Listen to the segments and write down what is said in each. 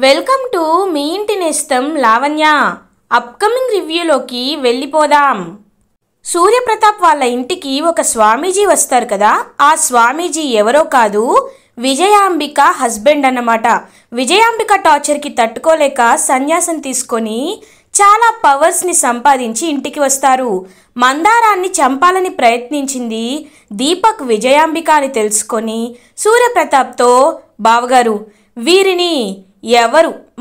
Welcome to me ఇంటి నేస్తం Lavanya. Upcoming రివ్యూలోకి వెళ్ళిపోదాం. సూర్యప్రతాప్ వాళ్ళ ఇంటికి ఒక స్వామీజీ వస్తారు కదా. ఆ స్వామీజీ ఎవరో కాదు, విజయాంబిక హస్బెండ్ అన్నమాట. విజయాంబిక టార్చర్కి తట్టుకోలేక సన్యాసం తీసుకొని చాలా పవర్స్ని సంపాదించి ఇంటికి వస్తారు. మందారాన్ని చంపాలని ప్రయత్నించింది దీపక్ విజయాంబిక అని తెలుసుకొని సూర్యప్రతాప్తో, బావగారు వీరిని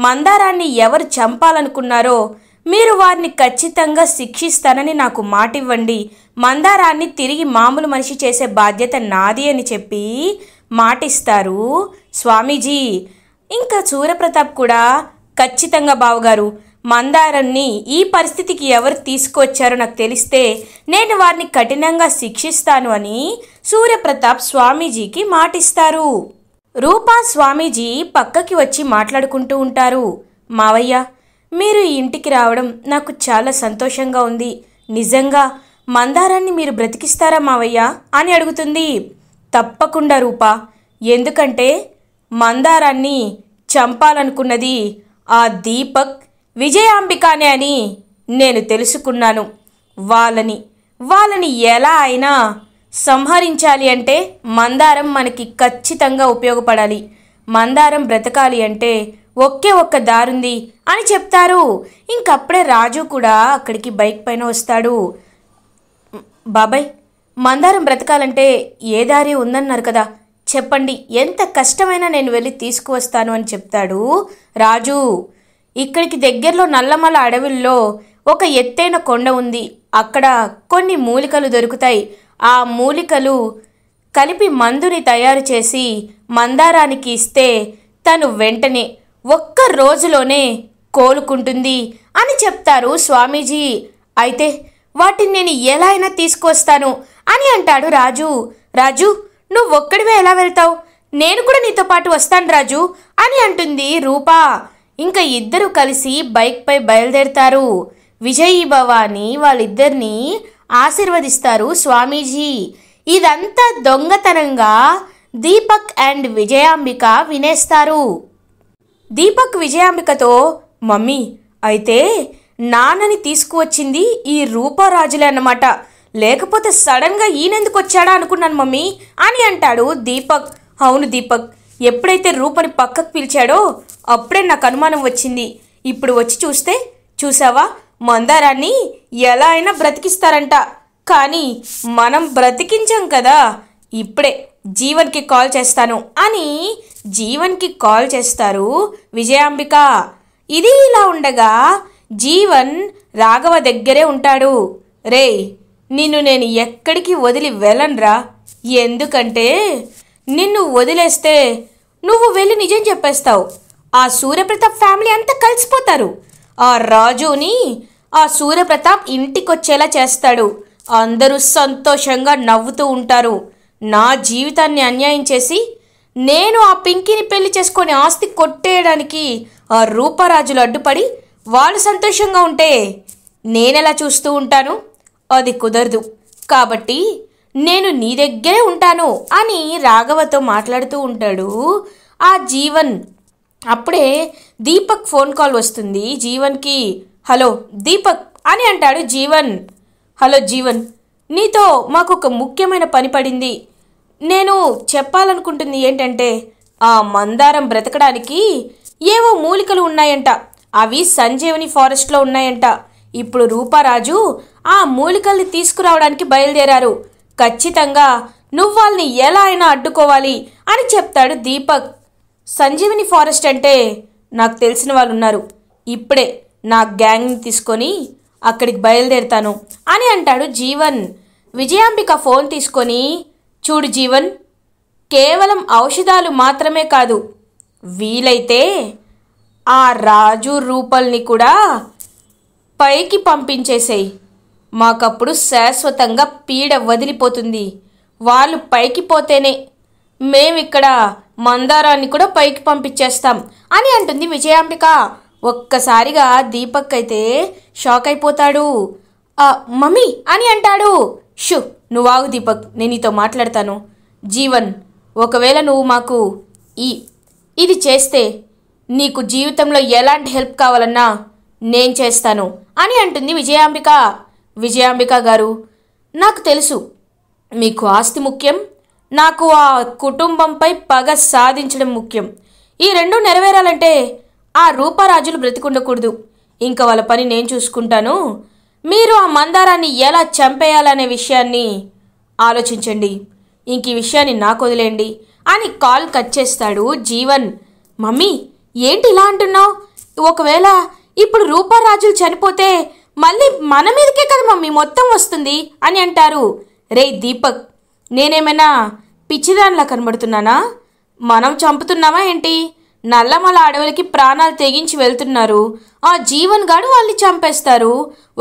మందారాన్ని ఎవరు చంపాలనుకున్నారో మీరు వారిని ఖచ్చితంగా శిక్షిస్తానని నాకు మాట ఇవ్వండి. మందారాన్ని తిరిగి మామూలు మనిషి చేసే బాధ్యత నాది అని చెప్పి మాటిస్తారు స్వామీజీ. ఇంకా సూర్యప్రతాప్ కూడా, ఖచ్చితంగా బావగారు, మందారాన్ని ఈ పరిస్థితికి ఎవరు తీసుకొచ్చారో నాకు తెలిస్తే నేను వారిని కఠినంగా శిక్షిస్తాను అని సూర్యప్రతాప్ స్వామీజీకి మాటిస్తారు. రూపా స్వామీజీ పక్కకి వచ్చి మాట్లాడుకుంటూ ఉంటారు. మావయ్య, మీరు ఈ ఇంటికి రావడం నాకు చాలా సంతోషంగా ఉంది. నిజంగా మందారాన్ని మీరు బ్రతికిస్తారా మావయ్య అని అడుగుతుంది. తప్పకుండా రూపా, ఎందుకంటే మందారాన్ని చంపాలనుకున్నది ఆ దీపక్ విజయాంబికానే అని నేను తెలుసుకున్నాను. వాళ్ళని ఎలా అయినా సంహరించాలి అంటే మందారం మనకి ఖచ్చితంగా ఉపయోగపడాలి. మందారం బ్రతకాలి అంటే ఒకే ఒక్క దారుంది అని చెప్తారు. ఇంకప్పుడే రాజు కూడా అక్కడికి బైక్ పైన వస్తాడు. బాబాయ్, మందారం బ్రతకాలంటే ఏ దారి ఉందన్నారు కదా, చెప్పండి, ఎంత కష్టమైనా నేను వెళ్ళి తీసుకువస్తాను అని చెప్తాడు రాజు. ఇక్కడికి దగ్గరలో నల్లమల అడవుల్లో ఒక ఎత్తైన కొండ ఉంది. అక్కడ కొన్ని మూలికలు దొరుకుతాయి. ఆ మూలికలు కలిపి మందుని తయారు చేసి మందారానికి ఇస్తే తను వెంటనే ఒక్క రోజులోనే కోలుకుంటుంది అని చెప్తారు స్వామీజీ. అయితే వాటిని నేను ఎలా అయినా తీసుకొస్తాను అని అంటాడు రాజు. రాజు, నువ్వు ఒక్కడివే ఎలా వెళ్తావు? నేను కూడా నీతో పాటు వస్తాను రాజు అని అంటుంది రూపా. ఇంకా ఇద్దరు కలిసి బైక్ పై బయలుదేరుతారు. విజయీ భవ అని వాళ్ళిద్దరినీ ఆశీర్వదిస్తారు స్వామీజీ. ఇదంతా దొంగతనంగా దీపక్ అండ్ విజయాంబిక వినేస్తారు. దీపక్ విజయాంబికతో, మమ్మీ, అయితే నాన్నని తీసుకువచ్చింది ఈ రూపారాజులే అన్నమాట, లేకపోతే సడన్గా ఈయనెందుకు వచ్చాడా అనుకున్నాను మమ్మీ అని అంటాడు దీపక్. అవును దీపక్, ఎప్పుడైతే రూపని పక్కకు పిలిచాడో అప్పుడే నాకు అనుమానం వచ్చింది. ఇప్పుడు వచ్చి చూస్తే చూసావా, మందారాన్ని ఎలా అయినా బ్రతికిస్తారంట, కానీ మనం బ్రతికించాం కదా. ఇప్పుడే జీవన్కి కాల్ చేస్తాను అని జీవన్కి కాల్ చేస్తారు విజయాంబిక. ఇది ఇలా ఉండగా జీవన్ రాఘవ దగ్గరే ఉంటాడు. రేయ్, నిన్ను నేను ఎక్కడికి వదిలి వెళ్ళనురా, ఎందుకంటే నిన్ను వదిలేస్తే నువ్వు వెళ్ళి నిజం చెప్పేస్తావు. ఆ సూర్యప్రతాప్ ఫ్యామిలీ అంతా కలిసిపోతారు. ఆ రాజుని ఆ సూర్యప్రతాప్ ఇంటికొచ్చేలా చేస్తాడు. అందరూ సంతోషంగా నవ్వుతూ ఉంటారు. నా జీవితాన్ని అన్యాయం చేసి నేను ఆ పింకీని పెళ్లి చేసుకొని ఆస్తి కొట్టేయడానికి ఆ రూపరాజులు అడ్డుపడి వాళ్ళు సంతోషంగా ఉంటే నేనెలా చూస్తూ ఉంటాను? అది కుదరదు. కాబట్టి నేను నీ దగ్గరే ఉంటాను అని రాఘవతో మాట్లాడుతూ ఉంటాడు ఆ జీవన్. అప్పుడే దీపక్ ఫోన్ కాల్ వస్తుంది జీవన్కి. హలో దీపక్ అని అంటాడు జీవన్. హలో జీవన్, నీతో మాకు ఒక ముఖ్యమైన పని పడింది. నేను చెప్పాలనుకుంటుంది ఏంటంటే, ఆ మందారం బ్రతకడానికి ఏవో మూలికలు ఉన్నాయంట. అవి సంజీవని ఫారెస్ట్లో ఉన్నాయంట. ఇప్పుడు రూపారాజు ఆ మూలికల్ని తీసుకురావడానికి బయలుదేరారు. ఖచ్చితంగా నువ్వు వాళ్ళని ఎలా అయినా అడ్డుకోవాలి అని చెప్తాడు దీపక్. సంజీవని ఫారెస్ట్ అంటే నాకు తెలిసిన వాళ్ళు ఉన్నారు. ఇప్పుడే నా గ్యాంగ్ని తీసుకొని అక్కడికి బయలుదేరుతాను అని అంటాడు జీవన్. విజయాంబిక ఫోన్ తీసుకొని, చూడు జీవన్, కేవలం ఔషధాలు మాత్రమే కాదు, వీలైతే ఆ రాజు రూపల్ని కూడా పైకి పంపించేసేయి. మాకప్పుడు శాశ్వతంగా పీడ వదిలిపోతుంది. వాళ్ళు పైకి పోతేనే మేమిక్కడ మందారాన్ని కూడా పైకి పంపించేస్తాం అని అంటుంది విజయాంబిక. ఒక్కసారిగా దీపక్ అయితే షాక్ అయిపోతాడు. మమ్మీ అని అంటాడు. షూ, నువ్వాగు దీపక్, నేను నీతో మాట్లాడతాను. జీవన్, ఒకవేళ నువ్వు మాకు ఇది చేస్తే నీకు జీవితంలో ఎలాంటి హెల్ప్ కావాలన్నా నేను చేస్తాను అని అంటుంది విజయాంబిక. విజయాంబిక గారు, నాకు తెలుసు మీకు ఆస్తి ముఖ్యం, నాకు ఆ కుటుంబంపై పగ సాధించడం ముఖ్యం. ఈ రెండు నెరవేరాలంటే ఆ రూపారాజులు బ్రతికుండకూడదు. ఇంకా వాళ్ళ పని నేను చూసుకుంటాను. మీరు ఆ మందారాన్ని ఎలా చంపేయాలనే విషయాన్ని ఆలోచించండి. ఇంక ఈ విషయాన్ని నాకు వదిలేండి అని కాల్ కట్ చేస్తాడు జీవన్. మమ్మీ ఏంటి ఇలా అంటున్నావు? ఒకవేళ ఇప్పుడు రూపారాజులు చనిపోతే మళ్ళీ మన మీదకే కదా మమ్మీ మొత్తం వస్తుంది అని అంటారు. రే దీపక్, నేనేమైనా పిచ్చిదానిలా కనబడుతున్నానా? మనం చంపుతున్నామా ఏంటి? నల్లమల అడవులకి ప్రాణాలు తెగించి వెళ్తున్నారు. ఆ జీవన్ గాడు వాళ్ళని చంపేస్తారు.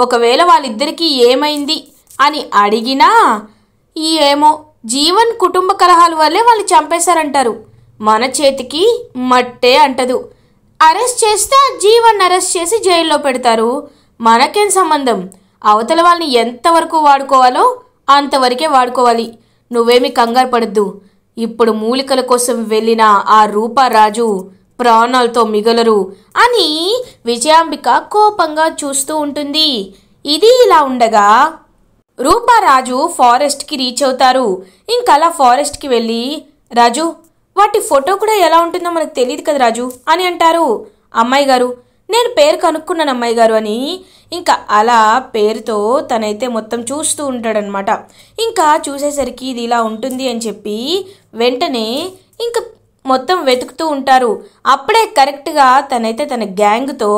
ఒకవేళ వాళ్ళిద్దరికీ ఏమైంది అని అడిగినా ఏమో జీవన్ కుటుంబ కలహాల వల్లే వాళ్ళు చంపేశారంటారు. మన చేతికి మట్టే అంటదు. అరెస్ట్ చేస్తే జీవన్ అరెస్ట్ చేసి జైల్లో పెడతారు. మనకేం సంబంధం? అవతల వాళ్ళని ఎంతవరకు వాడుకోవాలో అంతవరకే వాడుకోవాలి. నువ్వేమీ కంగారు పడద్దు. ఇప్పుడు మూలికల కోసం వెళ్ళిన ఆ రూపారాజు ప్రాణాలతో మిగలరు అని విజయాంబిక కోపంగా చూస్తూ ఉంటుంది. ఇది ఇలా ఉండగా రూపారాజు ఫారెస్ట్కి రీచ్ అవుతారు. ఇంకలా ఫారెస్ట్కి వెళ్ళి, రాజు వాటి ఫోటో కూడా ఎలా ఉంటుందో మనకు తెలియదు కదా రాజు అని అంటారు. అమ్మాయి గారు, నేను పేరు కనుక్కున్నాను అమ్మాయి గారు అని ఇంకా అలా పేరుతో తనైతే మొత్తం చూస్తూ ఉంటాడనమాట. ఇంకా చూసేసరికి ఇది ఇలా ఉంటుంది అని చెప్పి వెంటనే ఇంకా మొత్తం వెతుకుతూ ఉంటారు. అప్పుడే కరెక్ట్గా తనైతే తన గ్యాంగ్తో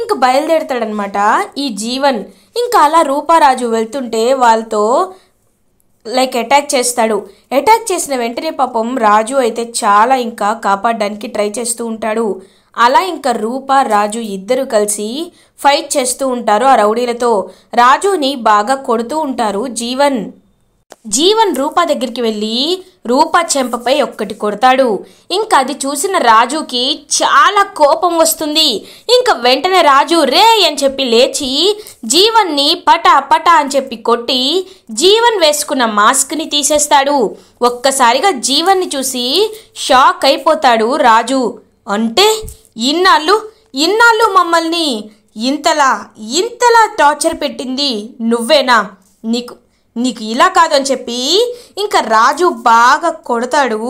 ఇంకా బయలుదేరుతాడనమాట ఈ జీవన్. ఇంకా అలా రూపారాజు వెళ్తుంటే వాళ్ళతో అటాక్ చేస్తాడు. అటాక్ చేసిన వెంటనే పాపం రాజు అయితే చాలా ఇంకా కాపాడడానికి ట్రై చేస్తూ ఉంటాడు. అలా ఇంకా రూప రాజు ఇద్దరు కలిసి ఫైట్ చేస్తూ ఉంటారు ఆ రౌడీలతో. రాజుని బాగా కొడుతూ ఉంటారు జీవన్ రూపా దగ్గరికి వెళ్ళి రూపా చెంపపై ఒక్కటి కొడతాడు. ఇంకా అది చూసిన రాజుకి చాలా కోపం వస్తుంది. ఇంకా వెంటనే రాజు రే అని చెప్పి లేచి జీవన్ని పటా పటా అని చెప్పి కొట్టి జీవన్ వేసుకున్న మాస్క్ని తీసేస్తాడు. ఒక్కసారిగా జీవన్ని చూసి షాక్ అయిపోతాడు రాజు. అంటే ఇన్నాళ్ళు మమ్మల్ని ఇంతలా టార్చర్ పెట్టింది నువ్వేనా? నీకు ఇలా కాదు అని చెప్పి ఇంకా రాజు బాగా కొడతాడు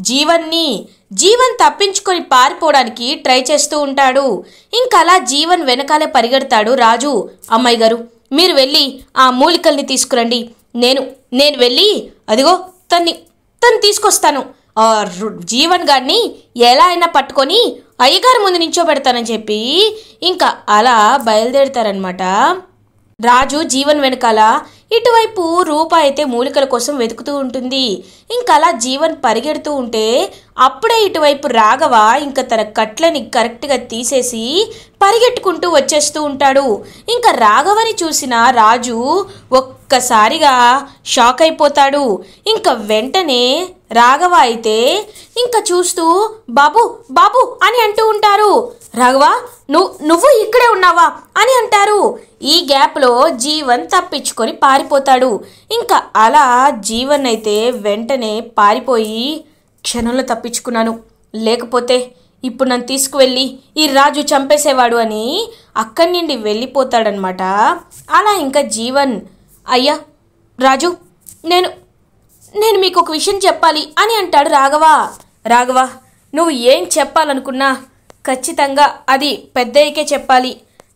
జీవన్ తప్పించుకొని పారిపోవడానికి ట్రై చేస్తూ ఉంటాడు. ఇంకా అలా జీవన్ వెనకాలే పరిగెడతాడు రాజు. అమ్మాయి గారు, మీరు వెళ్ళి ఆ మూలికల్ని తీసుకురండి. నేను వెళ్ళి అదిగో తన్ని తీసుకొస్తాను. జీవన్ గారిని ఎలా అయినా పట్టుకొని అయ్యగారి ముందు నించోబెడతానని చెప్పి ఇంకా అలా బయలుదేరుతారనమాట రాజు జీవన్ వెనకాల. ఇటువైపు రూప అయితే మూలికల కోసం వెతుకుతూ ఉంటుంది. ఇంకా అలా జీవన్ పరిగెడుతూ ఉంటే అప్పుడే ఇటువైపు రాఘవ ఇంకా తన కట్లని కరెక్ట్గా తీసేసి పరిగెట్టుకుంటూ వచ్చేస్తూ ఉంటాడు. ఇంకా రాఘవని చూసిన రాజు ఒక్కసారిగా షాక్ అయిపోతాడు. ఇంకా వెంటనే రాఘవ అయితే ఇంకా చూస్తూ బాబు బాబు అని అంటూ ఉంటారు. రాఘవ, నువ్వు ఇక్కడే ఉన్నావా అని అంటారు. ఈ గ్యాప్లో జీవన్ తప్పించుకొని పారిపోతాడు. ఇంకా అలా జీవన్ అయితే వెంటనే పారిపోయి క్షణంలో తప్పించుకున్నాను, లేకపోతే ఇప్పుడు నన్ను తీసుకువెళ్ళి ఈ రాజు చంపేసేవాడు అని అక్కడి నుండి వెళ్ళిపోతాడనమాట. అలా ఇంకా జీవన్, అయ్యా రాజు, నేను మీకు ఒక విషయం చెప్పాలి అని అంటాడు రాఘవ, నువ్వు ఏం చెప్పాలనుకున్నా ఖచ్చితంగా అది పెద్దయ్యకే చెప్పాలి.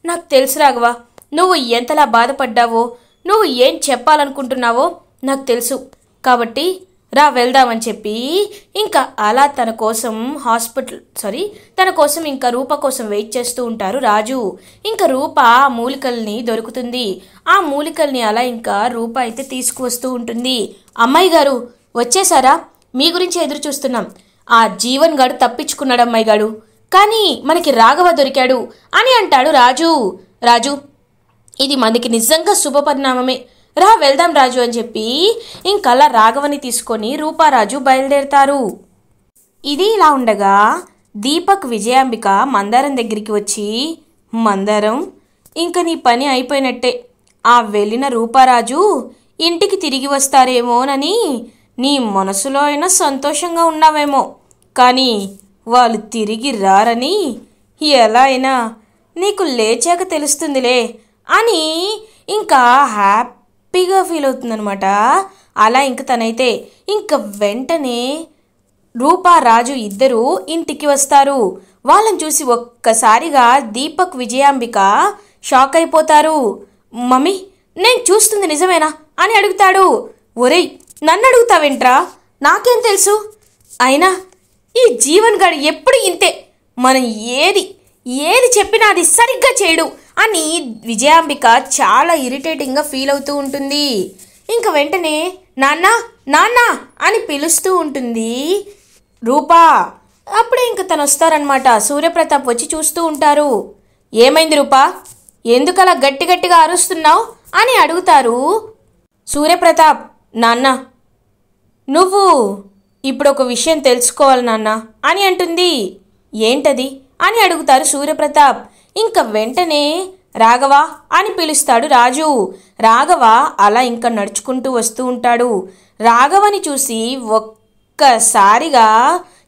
నాకు తెలుసు రాఘవ, నువ్వు ఎంతలా బాధపడ్డావో, నువ్వు ఏం చెప్పాలనుకుంటున్నావో నాకు తెలుసు. కాబట్టి రా వెళ్దామని చెప్పి ఇంకా అలా తన కోసం ఇంకా రూప కోసం వెయిట్ చేస్తూ ఉంటారు రాజు. ఇంకా రూప ఆ మూలికల్ని దొరుకుతుంది. ఆ మూలికల్ని అలా ఇంకా రూప అయితే తీసుకువస్తూ ఉంటుంది. అమ్మాయి గారు వచ్చేసారా? మీ గురించి ఎదురు చూస్తున్నాం. ఆ జీవన్ గాడు తప్పించుకున్నాడు అమ్మాయి గాడు, కానీ మనకి రాఘవ దొరికాడు అని అంటాడు రాజు, ఇది మనకి నిజంగా శుభపరిణామమే, రా వెళ్దాం రాజు అని చెప్పి ఇంకలా రాఘవని తీసుకొని రూపారాజు బయలుదేరతారు. ఇది ఇలా ఉండగా దీపక్ విజయాంబిక మందారం దగ్గరికి వచ్చి, మందారం, ఇంక నీ పని అయిపోయినట్టే. ఆ వెళ్ళిన రూపారాజు ఇంటికి తిరిగి వస్తారేమోనని నీ మనసులో అయినా సంతోషంగా ఉన్నావేమో, కానీ వాళ్ళు తిరిగి రారని ఎలా అయినా నీకు లేచాక తెలుస్తుందిలే అని ఇంకా హ్యాపీగా ఫీల్ అవుతుందనమాట. అలా ఇంక తనైతే ఇంక వెంటనే రూపా రాజు ఇద్దరూ ఇంటికి వస్తారు. వాళ్ళని చూసి ఒక్కసారిగా దీపక్ విజయాంబిక షాక్ అయిపోతారు. మమ్మీ, నేను చూస్తుంది నిజమేనా అని అడుగుతాడు. ఒరేయ్, నన్ను అడుగుతావేంట్రా, నాకేం తెలుసు? అయినా ఈ జీవన్ గాడు ఎప్పుడు ఇంతే, మనం ఏది చెప్పినా అది సరిగ్గా చేయడు అని విజయాంబిక చాలా ఇరిటేటింగ్గా ఫీల్ అవుతూ ఉంటుంది. ఇంక వెంటనే నాన్న నాన్న అని పిలుస్తూ ఉంటుంది రూపా. అప్పుడే ఇంక తను వస్తారనమాట. సూర్యప్రతాప్ వచ్చి చూస్తూ ఉంటారు. ఏమైంది రూపా, ఎందుకు అలా గట్టి గట్టిగా అరుస్తున్నావు అని అడుగుతారు. సూర్యప్రతాప్, నాన్న నువ్వు ఇప్పుడు ఒక విషయం తెలుసుకోవాలి నాన్న అని అంటుంది. ఏంటది అని అడుగుతారు సూర్యప్రతాప్. ఇంక వెంటనే రాఘవ అని పిలుస్తాడు రాజు. రాఘవ అలా ఇంకా నడుచుకుంటూ వస్తూ ఉంటాడు. రాఘవని చూసి ఒక్కసారిగా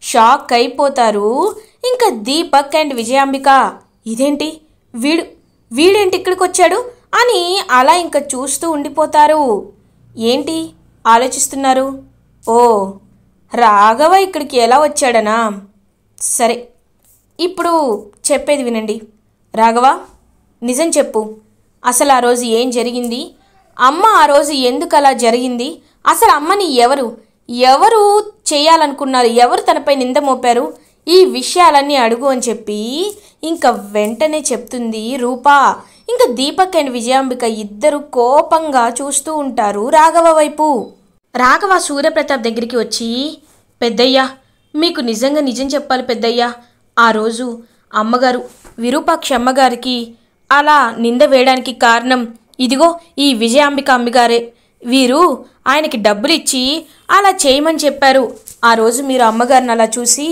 షాక్ అయిపోతారు ఇంకా దీపక్ అండ్ విజయాంబిక. ఇదేంటి, వీడేంటి ఇక్కడికి వచ్చాడు అని అలా ఇంకా చూస్తూ ఉండిపోతారు. ఏంటి ఆలోచిస్తున్నారు? ఓ, రాఘవ ఇక్కడికి ఎలా వచ్చాడనా? సరే, ఇప్పుడు చెప్పేది వినండి. రాఘవ, నిజం చెప్పు, అసలు ఆ రోజు ఏం జరిగింది? అమ్మ ఆ రోజు ఎందుకు అలా జరిగింది? అసలు అమ్మని ఎవరు చేయాలనుకున్నారు? ఎవరు తనపై నింద మోపారు? ఈ విషయాలన్నీ అడుగు అని చెప్పి ఇంకా వెంటనే చెప్తుంది రూపా. ఇంకా దీపక్ అండ్ విజయాంబిక ఇద్దరు కోపంగా చూస్తూ ఉంటారు రాఘవ వైపు. రాఘవ సూర్యప్రతాప్ దగ్గరికి వచ్చి, పెద్దయ్యా, మీకు నిజం చెప్పాలి పెద్దయ్యా, ఆ రోజు అమ్మగారు విరూపాక్షి అమ్మగారికి అలా నింద వేయడానికి కారణం ఇదిగో ఈ విజయాంబిక అమ్మగారే. వీరు ఆయనకి డబ్బులు ఇచ్చి అలా చేయమని చెప్పారు. ఆ రోజు మీరు అమ్మగారిని అలా చూసి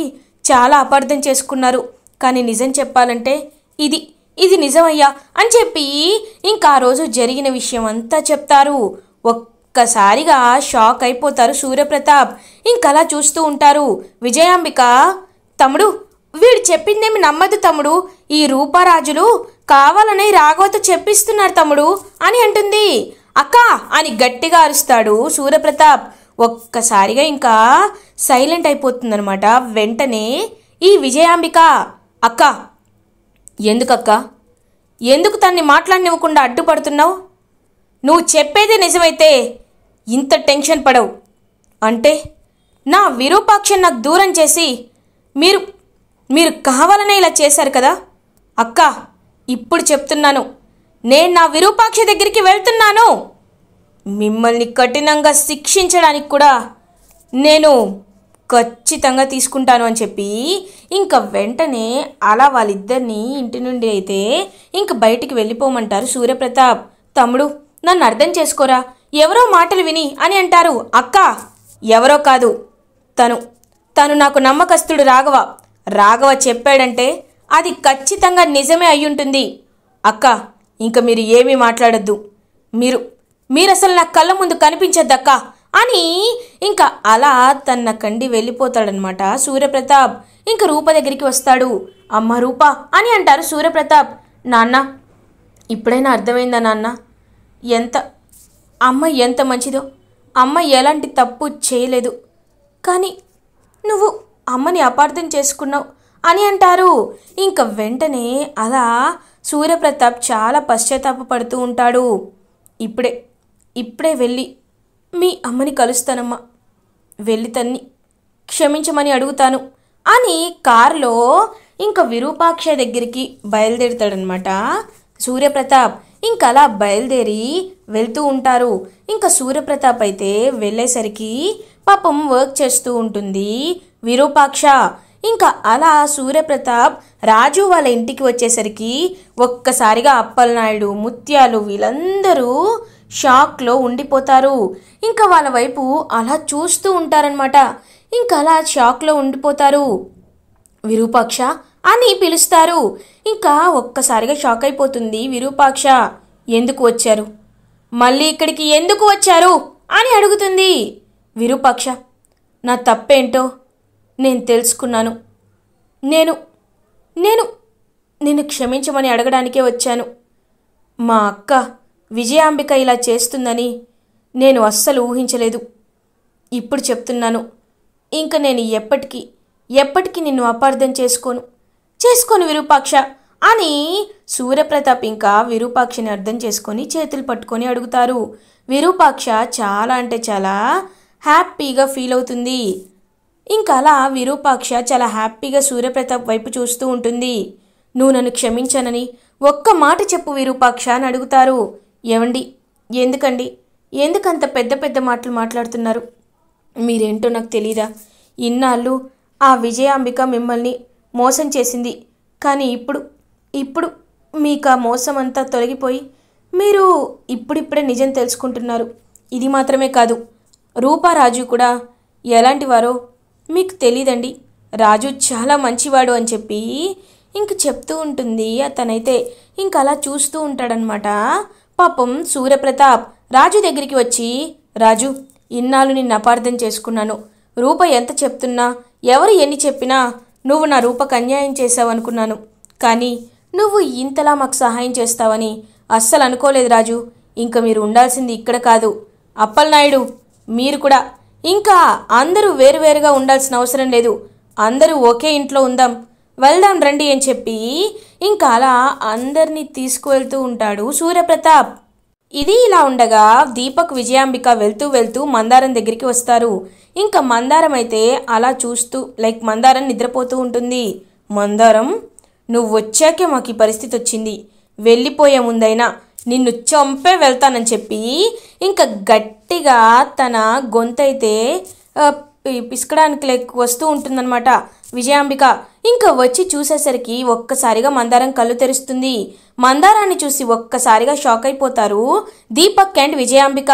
చాలా అపార్థం చేసుకున్నారు. కానీ నిజం చెప్పాలంటే ఇది నిజమయ్యా అని చెప్పి ఇంకా ఆ రోజు జరిగిన విషయం అంతా చెప్తారు. ఒక్కసారిగా షాక్ అయిపోతారు సూర్యప్రతాప్. ఇంకలా చూస్తూ ఉంటారు. విజయాంబిక, తమ్ముడు, వీడు చెప్పిందేమి నమ్మదు తమ్ముడు, ఈ రూపారాజులు కావాలనే రాఘవతో చెప్పిస్తున్నారు తమ్ముడు అని అంటుంది. అక్క అని గట్టిగా అరుస్తాడు సూర్యప్రతాప్. ఒక్కసారిగా ఇంకా సైలెంట్ అయిపోతుందనమాట. వెంటనే ఈ విజయాంబిక, అక్క, ఎందుకు తన్ని మాట్లాడనివ్వకుండా అడ్డుపడుతున్నావు? నువ్వు చెప్పేది నిజమైతే ఇంత టెన్షన్ పడవు. అంటే నా విరూపాక్షని నాకు దూరం చేసి మీరు కావాలనే ఇలా చేశారు కదా అక్క. ఇప్పుడు చెప్తున్నాను, నేను నా విరూపాక్ష దగ్గరికి వెళ్తున్నాను. మిమ్మల్ని కఠినంగా శిక్షించడానికి కూడా నేను ఖచ్చితంగా తీసుకుంటాను అని చెప్పి ఇంకా వెంటనే అలా వాళ్ళిద్దరినీ ఇంటి నుండి అయితే ఇంక బయటికి వెళ్ళిపోమంటారు సూర్యప్రతాప్. తమ్ముడు, నన్ను అర్థం చేసుకోరా, ఎవరో మాటలు విని అని అంటారు. అక్క, ఎవరో కాదు, తను నాకు నమ్మకస్తుడు రాఘవ చెప్పాడంటే అది ఖచ్చితంగా నిజమే అయ్యుంటుంది. అక్క, ఇంక మీరు ఏమీ మాట్లాడద్దు, మీరు అసలు నా కళ్ళ ముందు కనిపించద్దక్క అని ఇంకా అలా తన కండి వెళ్ళిపోతాడనమాట సూర్యప్రతాప్. ఇంక రూప దగ్గరికి వస్తాడు. అమ్మ రూప అని అంటారు సూర్యప్రతాప్. నాన్న, ఇప్పుడైనా అర్థమైందా నాన్న, అమ్మ ఎంత మంచిదో? అమ్మ ఎలాంటి తప్పు చేయలేదు, కానీ నువ్వు అమ్మని అపార్థం చేసుకున్నావు అని అంటారు. ఇంక వెంటనే అలా సూర్యప్రతాప్ చాలా పశ్చాత్తాపపడుతూ ఉంటాడు. ఇప్పుడే వెళ్ళి మీ అమ్మని కలుస్తానమ్మా, వెళ్ళి తన్ని క్షమించమని అడుగుతాను అని కారులో ఇంక విరూపాక్ష దగ్గరికి బయలుదేరుతాడనమాట సూర్యప్రతాప్. ఇంకలా బయలుదేరి వెళ్తూ ఉంటారు. ఇంకా సూర్యప్రతాప్ అయితే వెళ్ళేసరికి పాపం వర్క్ చేస్తూ ఉంటుంది విరూపాక్ష. ఇంకా అలా సూర్యప్రతాప్ రాజు వాళ్ళ ఇంటికి వచ్చేసరికి ఒక్కసారిగా అప్పలనాయుడు, ముత్యాలు వీళ్ళందరూ షాక్లో ఉండిపోతారు. ఇంకా వాళ్ళ వైపు అలా చూస్తూ ఉంటారనమాట. ఇంకా అలా షాక్లో ఉండిపోతారు. విరూపాక్ష అని పిలుస్తారు. ఇంకా ఒక్కసారిగా షాక్ అయిపోతుంది విరూపాక్ష. ఎందుకు వచ్చారు, మళ్ళీ ఇక్కడికి ఎందుకు వచ్చారు అని అడుగుతుంది. విరూపాక్ష, నా తప్పేంటో నేను తెలుసుకున్నాను. నేను నేను నిన్ను క్షమించమని అడగడానికే వచ్చాను. మా అక్క విజయాంబిక ఇలా చేస్తుందని నేను అస్సలు ఊహించలేదు. ఇప్పుడు చెప్తున్నాను, ఇంక నేను ఎప్పటికీ నిన్ను అపార్థం చేసుకోను విరూపాక్ష అని సూర్యప్రతాప్ ఇంకా విరూపాక్షని అర్థం చేసుకొని చేతులు పట్టుకొని అడుగుతారు. విరూపాక్ష చాలా అంటే చాలా హ్యాపీగా ఫీల్ అవుతుంది. ఇంకా అలా విరూపాక్ష చాలా హ్యాపీగా సూర్యప్రతాప్ వైపు చూస్తూ ఉంటుంది. నువ్వు నన్ను క్షమించానని ఒక్క మాట చెప్పు విరూపాక్ష అని అడుగుతారు. ఏవండి, ఎందుకంత పెద్ద పెద్ద మాటలు మాట్లాడుతున్నారు? మీరేంటో నాకు తెలీదా? ఇన్నాళ్ళు ఆ విజయాంబిక మిమ్మల్ని మోసం చేసింది. కానీ ఇప్పుడు మీకు ఆ మోసం అంతా తొలగిపోయి మీరు ఇప్పుడిప్పుడే నిజం తెలుసుకుంటున్నారు. ఇది మాత్రమే కాదు, రూపారాజు కూడా ఎలాంటి వారో మీకు తెలీదండి. రాజు చాలా మంచివాడు అని చెప్పి ఇంక చెప్తూ ఉంటుంది. అతనైతే ఇంక అలా చూస్తూ ఉంటాడనమాట. పాపం సూర్యప్రతాప్ రాజు దగ్గరికి వచ్చి, రాజు, ఇన్నాళ్ళు నిన్ను అపార్థం చేసుకున్నాను. రూప ఎంత చెప్తున్నా, ఎవరు ఎన్ని చెప్పినా నువ్వు నా రూపకు అన్యాయం చేసావనుకున్నాను. కానీ నువ్వు ఇంతలా మాకు సహాయం చేస్తావని అస్సలు అనుకోలేదు రాజు. ఇంకా మీరు ఉండాల్సింది ఇక్కడ కాదు, అప్పలనాయుడు. మీరు కూడా ఇంకా అందరూ వేరువేరుగా ఉండాల్సిన అవసరం లేదు. అందరూ ఒకే ఇంట్లో వెళ్దాం రండి అని చెప్పి ఇంకా అలా అందరినీ తీసుకువెళ్తూ ఉంటాడు సూర్యప్రతాప్. ఇది ఇలా ఉండగా దీపక్ విజయాంబిక వెళ్తూ మందారం దగ్గరికి వస్తారు. ఇంకా మందారం అయితే అలా చూస్తూ మందారం నిద్రపోతూ ఉంటుంది. మందారం, నువ్వు వచ్చాకే మాకు ఈ పరిస్థితి వచ్చింది. వెళ్ళిపోయే ముందైనా నిన్ను చంపే వెళ్తానని చెప్పి ఇంకా గట్టిగా తన గొంతైతే పిసకడానికి వస్తూ ఉంటుందన్నమాట విజయాంబిక. ఇంకా వచ్చి చూసేసరికి ఒక్కసారిగా మందారం కళ్ళు తెరుస్తుంది. మందారాన్ని చూసి ఒక్కసారిగా షాక్ అయిపోతారు దీపక్ అండ్ విజయాంబిక.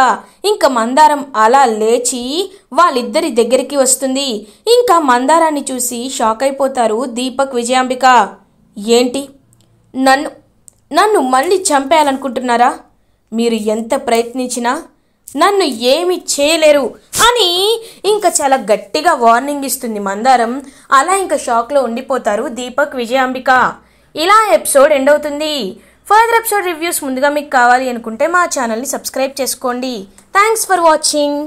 ఇంకా మందారం అలా లేచి వాళ్ళిద్దరి దగ్గరికి వస్తుంది. ఇంకా మందారాన్ని చూసి షాక్ అయిపోతారు దీపక్ విజయాంబిక. ఏంటి, నన్ను మళ్ళీ చంపేయాలనుకుంటున్నారా? మీరు ఎంత ప్రయత్నించినా నన్ను ఏమి చేయలేరు అని ఇంకా చాలా గట్టిగా వార్నింగ్ ఇస్తుంది మందారం. అలా ఇంకా షాక్లో ఉండిపోతారు దీపక్ విజయాంబిక. ఇలా ఎపిసోడ్ ఎండ్ అవుతుంది. ఫర్దర్ ఎపిసోడ్ రివ్యూస్ ముందుగా మీకు కావాలి అనుకుంటే మా ఛానల్ని సబ్స్క్రైబ్ చేసుకోండి. Thanks for watching.